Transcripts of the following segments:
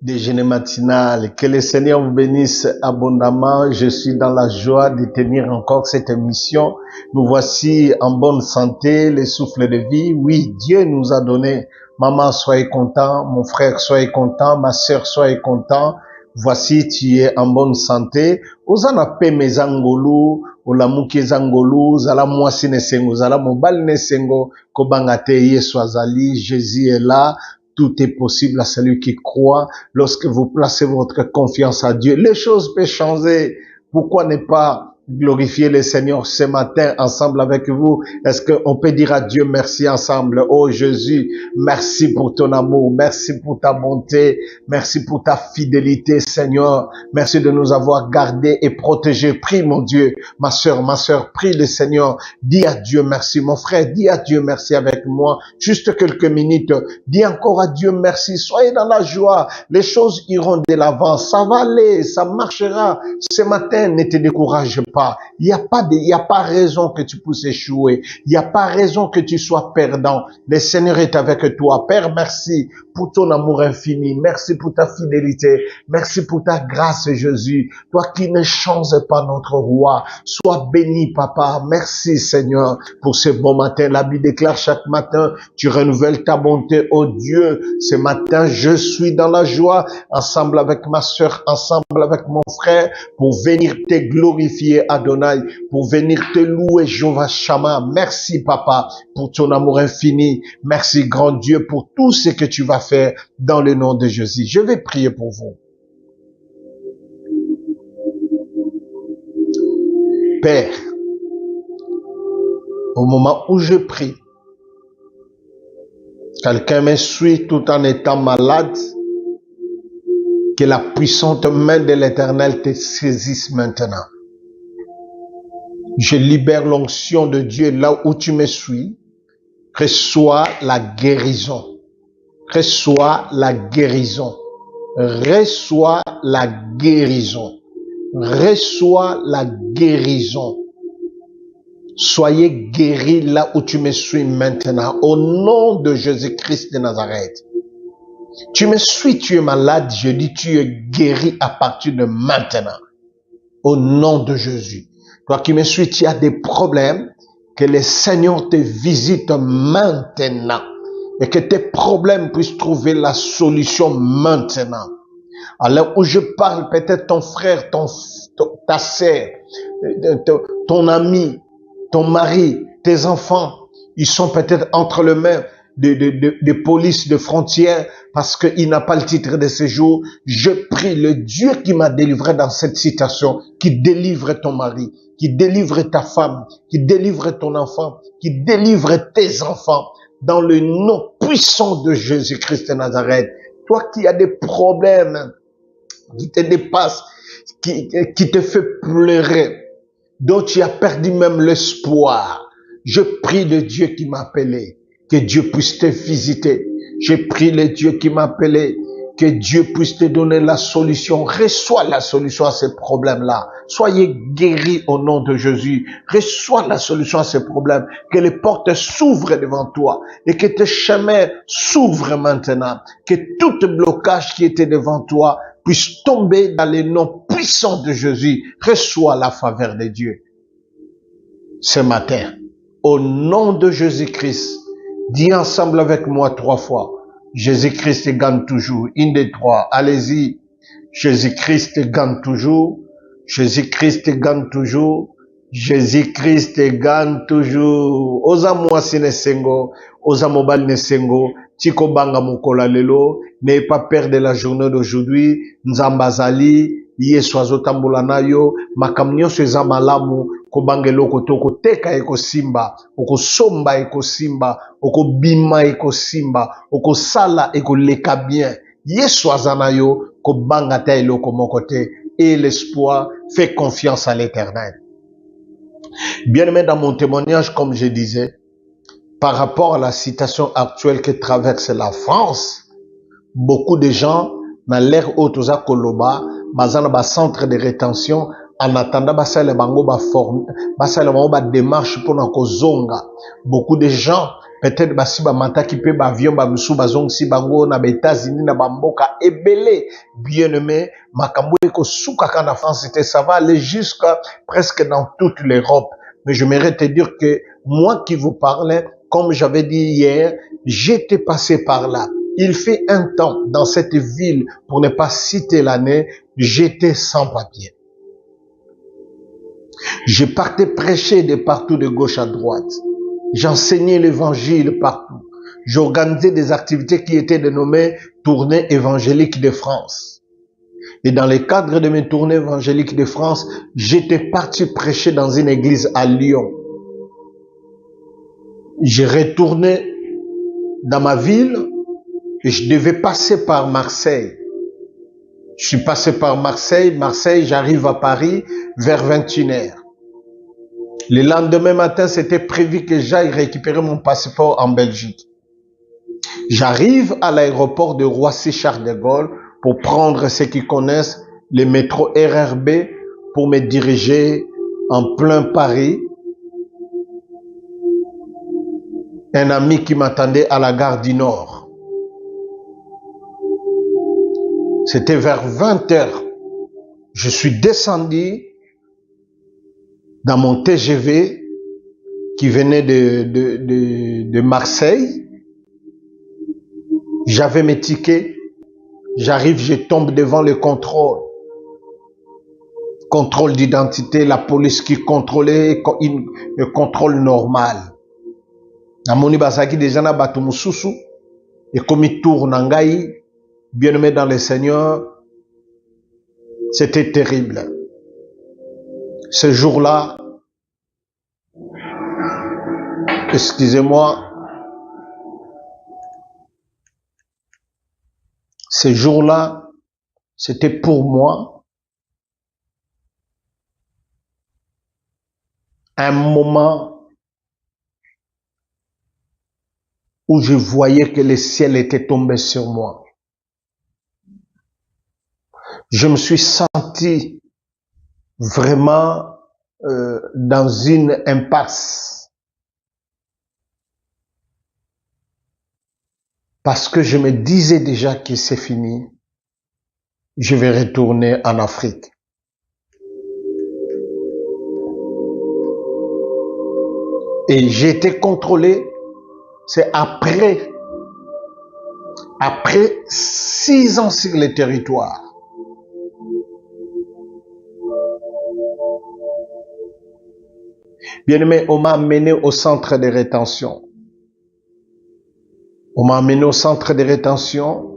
Déjeuner matinal. Que le Seigneur vous bénisse abondamment. Je suis dans la joie de tenir encore cette émission. Nous voici en bonne santé, les souffles de vie. Oui, Dieu nous a donné. Maman, soyez content. Mon frère, soyez content. Ma sœur, soyez content. Voici, tu es en bonne santé. Ozana pe mezangolu, olamuki zangolu, zala mwasi nesengo, zala mobali nesengo, kobangate Yesu azali, Jésus est là. Tout est possible à celui qui croit. Lorsque vous placez votre confiance à Dieu, les choses peuvent changer. Pourquoi ne pas glorifier le Seigneur ce matin ensemble avec vous? Est-ce qu'on peut dire à Dieu merci ensemble? Oh Jésus, merci pour ton amour, merci pour ta bonté, merci pour ta fidélité, Seigneur. Merci de nous avoir gardés et protégés. Prie mon Dieu, ma sœur, prie le Seigneur. Dis à Dieu merci. Mon frère, dis à Dieu merci avec moi. Juste quelques minutes. Dis encore à Dieu merci. Soyez dans la joie. Les choses iront de l'avant. Ça va aller, ça marchera. Ce matin, ne te décourage pas. Il n'y a pas raison que tu puisses échouer. Il n'y a pas raison que tu sois perdant. Le Seigneur est avec toi. Père, merci pour ton amour infini. Merci pour ta fidélité. Merci pour ta grâce, Jésus. Toi qui ne changes pas notre roi. Sois béni, Papa. Merci, Seigneur, pour ce bon matin. La Bible déclare chaque matin, tu renouvelles ta bonté, oh Dieu. Ce matin, je suis dans la joie, ensemble avec ma sœur, ensemble avec mon frère, pour venir te glorifier, Adonai, pour venir te louer, Jéhovah Shammah. Merci, Papa, pour ton amour infini. Merci, grand Dieu, pour tout ce que tu vas faire dans le nom de Jésus. Je vais prier pour vous. Père, au moment où je prie, quelqu'un me suit tout en étant malade, que la puissante main de l'Éternel te saisisse maintenant. Je libère l'onction de Dieu là où tu me suis. Reçois la guérison. Reçois la guérison. Reçois la guérison. Reçois la guérison. Soyez guéris là où tu me suis maintenant. Au nom de Jésus-Christ de Nazareth. Tu me suis, tu es malade. Je dis tu es guéri à partir de maintenant. Au nom de Jésus. Toi qui me suis, tu as des problèmes. Que le Seigneur te visite maintenant. Et que tes problèmes puissent trouver la solution maintenant. Alors où je parle, peut-être ton frère, ta sœur, ton ami, ton mari, tes enfants, ils sont peut-être entre les mains de police, de frontières, parce qu'il n'a pas le titre de séjour. Je prie le Dieu qui m'a délivré dans cette situation, qui délivre ton mari, qui délivre ta femme, qui délivre ton enfant, qui délivre tes enfants, dans le nom puissant de Jésus-Christ de Nazareth. Toi qui as des problèmes qui te dépassent, qui te fait pleurer, dont tu as perdu même l'espoir, je prie le Dieu qui m'a appelé, que Dieu puisse te visiter. Je prie le Dieu qui m'a appelé, que Dieu puisse te donner la solution. Reçois la solution à ces problèmes-là. Soyez guéris au nom de Jésus. Reçois la solution à ces problèmes. Que les portes s'ouvrent devant toi et que tes chemins s'ouvrent maintenant. Que tout blocage qui était devant toi puisse tomber dans le nom puissant de Jésus. Reçois la faveur de Dieu. Ce matin, au nom de Jésus-Christ, dis ensemble avec moi 3 fois. Jésus-Christ gagne toujours. 1, 2, 3. Allez-y. Jésus-Christ gagne toujours. Jésus-Christ gagne toujours. Jésus-Christ gagne toujours. Oza mwasi nesengo. Oza mobali nesengo. Tiko banga mokola lelo. N'ayez pas peur de la journée d'aujourd'hui. Nzambazali. Yesu azotambola nayo. Makambo nyonso eza malamu. Kobanga eloko to koteka ekosimba, okosomba ekosimba, okobima ekosimba, okosala ekoleka bien. Yesu azana yo kobanga ta eloko moko te. Et l'espoir fait confiance à l'Éternel. Bien-aimé, dans mon témoignage, comme je disais, par rapport à la situation actuelle que traverse la France, beaucoup de gens, dans l'ère Otoza Koloba, bazana ba centre de rétention, En attendant, basale bango ba forme, basale bango ba démarche pour na kozonga. Beaucoup de gens, peut-être basi ba mata qui peut ba avion ba musu ba zong si bango na ba États-Unis na ba mboka ebele. Bien aimé, makambo eko souka quand la France était, ça va aller jusqu'à presque dans toute l'Europe. Mais je m'aimerais te dire que moi qui vous parlais, comme j'avais dit hier, j'étais passé par là. Il fait un temps dans cette ville, pour ne pas citer l'année, j'étais sans papier. Je partais prêcher de partout, de gauche à droite. J'enseignais l'évangile partout. J'organisais des activités qui étaient dénommées tournées évangéliques de France. Et dans le cadre de mes tournées évangéliques de France, j'étais parti prêcher dans une église à Lyon. J'ai retourné dans ma ville et je devais passer par Marseille. Je suis passé par Marseille. Marseille, j'arrive à Paris vers 21h. Le lendemain matin, c'était prévu que j'aille récupérer mon passeport en Belgique. J'arrive à l'aéroport de Roissy-Charles de Gaulle pour prendre ceux qui connaissent le métro RRB pour me diriger en plein Paris. Un ami qui m'attendait à la gare du Nord. C'était vers 20h. Je suis descendu dans mon TGV qui venait de Marseille. J'avais mes tickets. J'arrive, je tombe devant le contrôle. Contrôle d'identité, la police qui contrôlait, le contrôle normal. Namoni basaki déjà na batu mususu et comme il tourne en gaï, bien aimé dans le Seigneur, c'était terrible. Ce jour-là, excusez-moi, ce jour-là, c'était pour moi un moment où je voyais que le ciel était tombé sur moi. Je me suis senti vraiment dans une impasse. Parce que je me disais déjà que c'est fini. Je vais retourner en Afrique. Et j'ai été contrôlé. C'est après 6 ans sur le territoire. Bien aimé, on m'a amené au centre de rétention. On m'a amené au centre de rétention.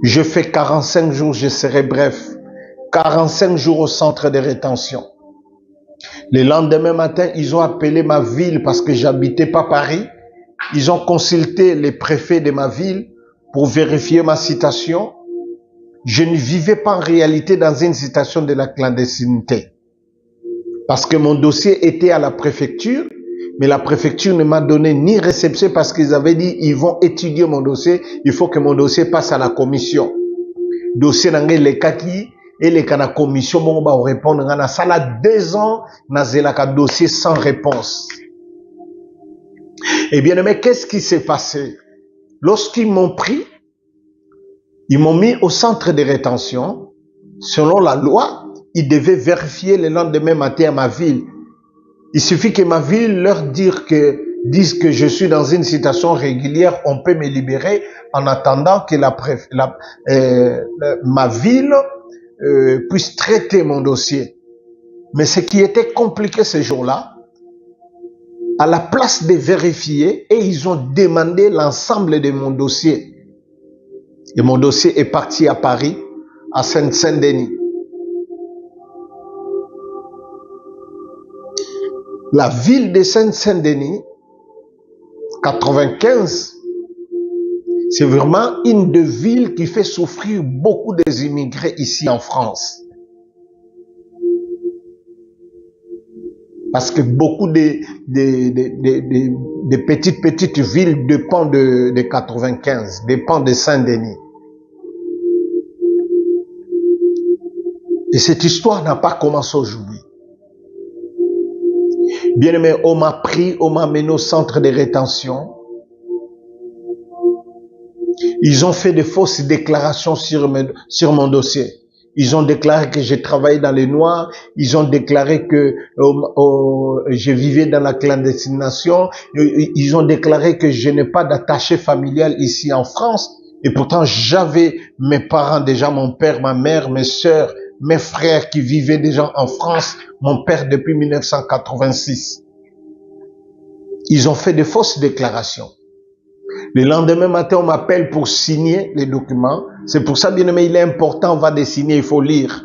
Je fais 45 jours, je serai bref. 45 jours au centre de rétention. Le lendemain matin, ils ont appelé ma ville parce que j'habitais pas Paris. Ils ont consulté les préfets de ma ville pour vérifier ma situation. Je ne vivais pas en réalité dans une situation de la clandestinité. Parce que mon dossier était à la préfecture, mais la préfecture ne m'a donné ni réception parce qu'ils avaient dit ils vont étudier mon dossier, il faut que mon dossier passe à la commission. Dossier n'angé les kaki et les kana commission bon ba répondre ngana sala 2 ans na zelaka dossier sans réponse. Et bien aimé, qu'est-ce qui s'est passé? Lorsqu'ils m'ont pris, ils m'ont mis au centre de rétention. Selon la loi, ils devaient vérifier le lendemain matin à ma ville. Il suffit que ma ville leur dise que je suis dans une situation régulière, on peut me libérer en attendant que ma ville puisse traiter mon dossier. Mais ce qui était compliqué ce jour-là, à la place de vérifier, et ils ont demandé l'ensemble de mon dossier. Et mon dossier est parti à Paris, à Saint-Denis. La ville de Saint-Denis, 95, c'est vraiment une des villes qui fait souffrir beaucoup des immigrés ici en France. Parce que beaucoup de petites villes dépendent de 95, dépendent de Saint-Denis. Et cette histoire n'a pas commencé aujourd'hui. Bien aimé, on m'a pris, on m'a mené au centre de rétention. Ils ont fait de fausses déclarations sur mon dossier. Ils ont déclaré que j'ai travaillé dans les noirs. Ils ont déclaré que je vivais dans la clandestination. Ils ont déclaré que je n'ai pas d'attaché familial ici en France. Et pourtant, j'avais mes parents déjà, mon père, ma mère, mes sœurs, mes frères qui vivaient déjà en France. Mon père depuis 1986. Ils ont fait de fausses déclarations. Le lendemain matin, on m'appelle pour signer les documents. C'est pour ça, bien aimé, il est important, on va les signer, il faut lire.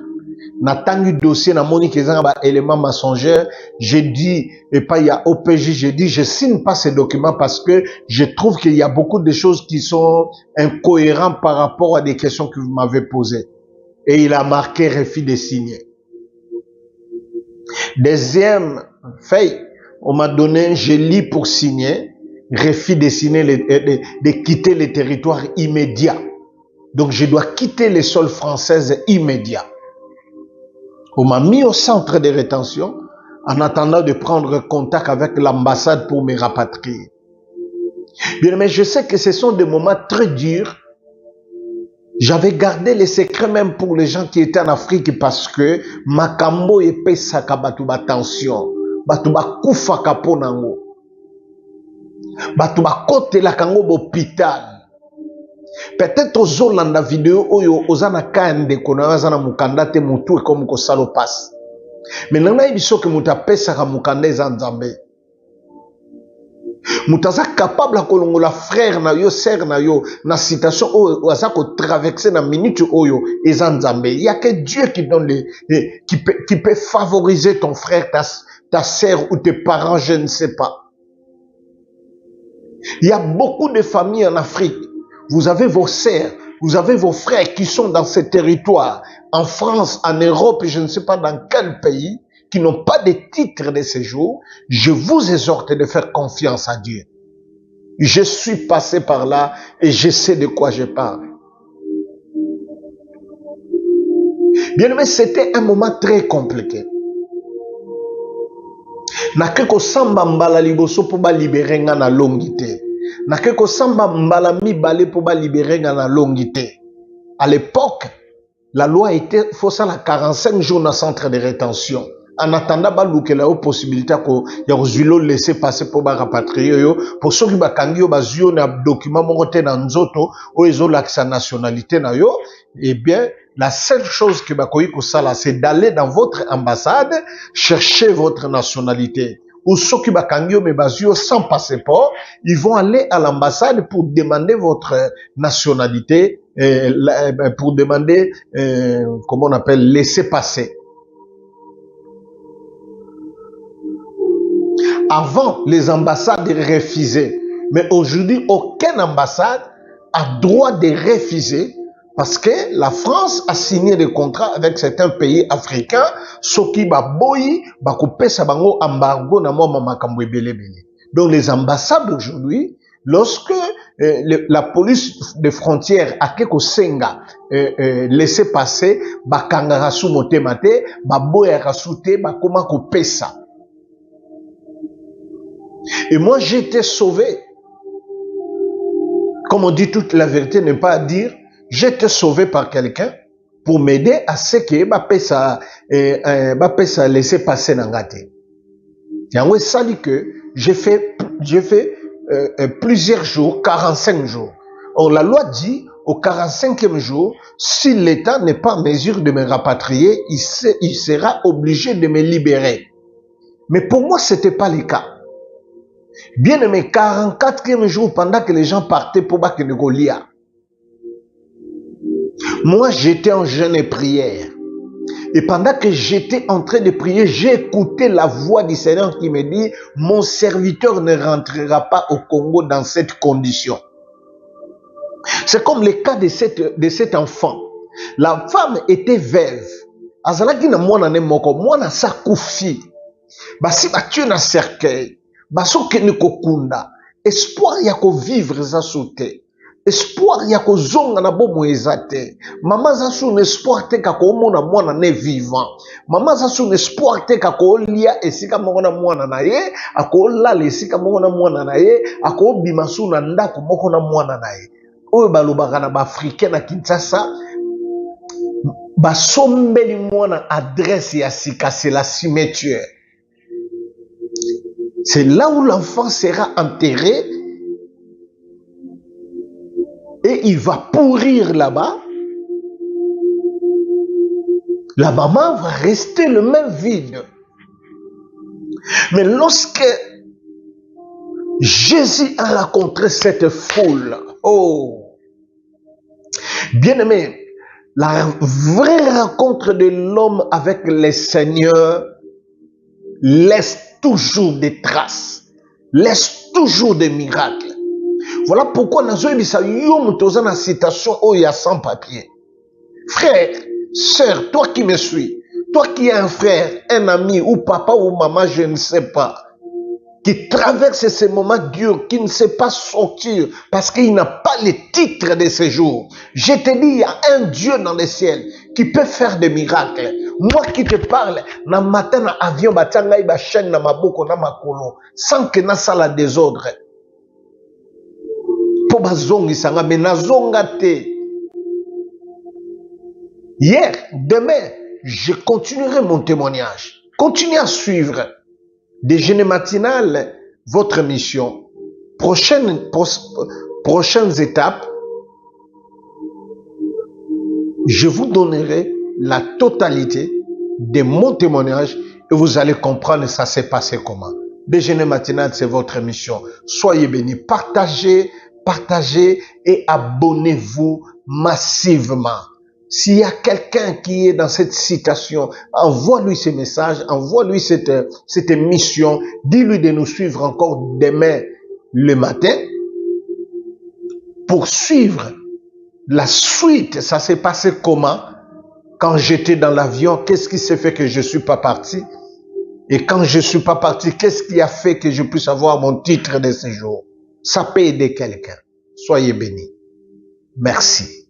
N'attends dossier, n'a moni que ça, élément mensongère. J'ai dit, et pas il y a OPJ, j'ai dit, je signe pas ces documents parce que je trouve qu'il y a beaucoup de choses qui sont incohérentes par rapport à des questions que vous m'avez posées. Et il a marqué refus de signer. Deuxième fait, on m'a donné, je lis pour signer, refus de signer, de quitter le territoire immédiat. Donc je dois quitter les sols françaises immédiat. On m'a mis au centre de rétention en attendant de prendre contact avec l'ambassade pour me rapatrier. Bien, mais je sais que ce sont des moments très durs. J'avais gardé les secrets même pour les gens qui étaient en Afrique parce que makambo epesaka batu ba tension, batu ba kufa kapo nango, batu ba kotela kango hôpital. Peut-être aux Olanda vidéo oyo ozana kande kona wazana mukanda te mutu e comme ko salo passe. Mais nanga ibiso ke muta pesa ka mukanda eza nzambe. Mutaza capable à kolongola frère na yo, sœur na yo, na situation oyo aza ko traverser na minute oyo eza nzambe. Il y a que Dieu qui donne qui peut favoriser ton frère, ta sœur ou tes parents, je ne sais pas. Il y a beaucoup de familles en Afrique. Vous avez vos sœurs, vous avez vos frères qui sont dans ces territoires, en France, en Europe, je ne sais pas dans quel pays, qui n'ont pas de titre de séjour. Je vous exhorte de faire confiance à Dieu. Je suis passé par là et je sais de quoi je parle. Bien aimé, c'était un moment très compliqué. Nakeko samba mbala liboso po ba libérer nga na longité. Nakeko samba mbala mibale po ba libérer nga na longité. À l'époque, la loi était faut ça la 45 jours dans centre de rétention. En attendant ba lukela o possibilité ko ya kozwilo laisser passer pour ba rapatrier yo pour ceux qui ba kangi yo ba zio na document moko te na nzoto o ezola sa nationalité na yo. Eh bien, la seule chose que bakoyi ko sala c'est d'aller dans votre ambassade chercher votre nationalité. Ou ceux qui ba kangi yo me bazio sans passeport, ils vont aller à l'ambassade pour demander votre nationalité, pour demander comment on appelle laisser passer. Avant, les ambassades refusaient. Mais aujourd'hui, aucune ambassade a droit de refuser parce que la France a signé des contrats avec certains pays africains, ceux qui ba boyi, ba couper sa bango embargo na mo makambo ebele bele. Donc les ambassades aujourd'hui, lorsque la police des frontières a quelque senga laisser passer, ba kangara sou motema te, ba boya soute, ba koma couper ça. Et moi, j'ai été sauvé. Comme on dit, toute la vérité n'est pas à dire. J'ai été sauvé par quelqu'un pour m'aider à ce que ça laisser passer dans la tête. Et ça dit que j'ai fait plusieurs jours, 45 jours. Or, la loi dit, au 45e jour, si l'État n'est pas en mesure de me rapatrier, il sera obligé de me libérer. Mais pour moi, c'était pas le cas. Bien aimé, 44e jour, pendant que les gens partaient pour battre le Goliath, moi j'étais en jeûne et prière. Et pendant que j'étais en train de prier, j'ai écouté la voix du Seigneur qui me dit, mon serviteur ne rentrera pas au Congo dans cette condition. C'est comme le cas de cet enfant. La femme était veuve. Azalaki na mwana ne moko, mwana sa kufi. Basi batue na cercueil. Baso kene kokunda. Espoir ya ko vivre za soute. espoir ya kozonga na bomo ezate. Maman za sur espoir te ka ko mona mwana ne vivant. Maman za sur espoir te ka ko lia esika moko na mwana na ye, akolala esika moko na mwana na ye, akobima su na ndako moko na mwana na ye. Oyo balobaka na ba africain na Kinshasa, basombeli mwana adresse ya sika, c'est la cimetière. C'est là où l'enfant sera enterré et il va pourrir là-bas. La maman va rester le même vide. Mais lorsque Jésus a rencontré cette foule, oh, bien-aimé, la vraie rencontre de l'homme avec le Seigneur laisse toujours des traces, laisse toujours des miracles. Voilà pourquoi nous avons dit ça, dans la citation où il y a sans papier. Frère, sœur, toi qui me suis, toi qui es un frère, un ami ou papa ou maman, je ne sais pas, qui traverse ces moments durs, qui ne sait pas sortir parce qu'il n'a pas le titre de séjour. Je te dis, il y a un Dieu dans le ciel qui peut faire des miracles. Moi qui te parle, na matin na avion batanga iba chaîne na maboko na makolo, sans que na sala désordre. Po bazongi sanga mais na zonga te. Hier, demain, je continuerai mon témoignage. Continuez à suivre. Déjeuner matinal, votre mission. Prochaines étapes, je vous donnerai la totalité de mon témoignage et vous allez comprendre ça s'est passé comment. Déjeuner matinal, c'est votre mission. Soyez bénis. Partagez, partagez et abonnez-vous massivement. S'il y a quelqu'un qui est dans cette situation, envoie-lui ce message, envoie-lui cette mission, dis-lui de nous suivre encore demain le matin pour suivre la suite. Ça s'est passé comment? Quand j'étais dans l'avion, qu'est-ce qui s'est fait que je ne suis pas parti? Et quand je ne suis pas parti, qu'est-ce qui a fait que je puisse avoir mon titre de séjour? Ça peut aider quelqu'un. Soyez bénis. Merci.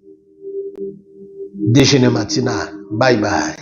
Déjeuner matinal. Bye bye.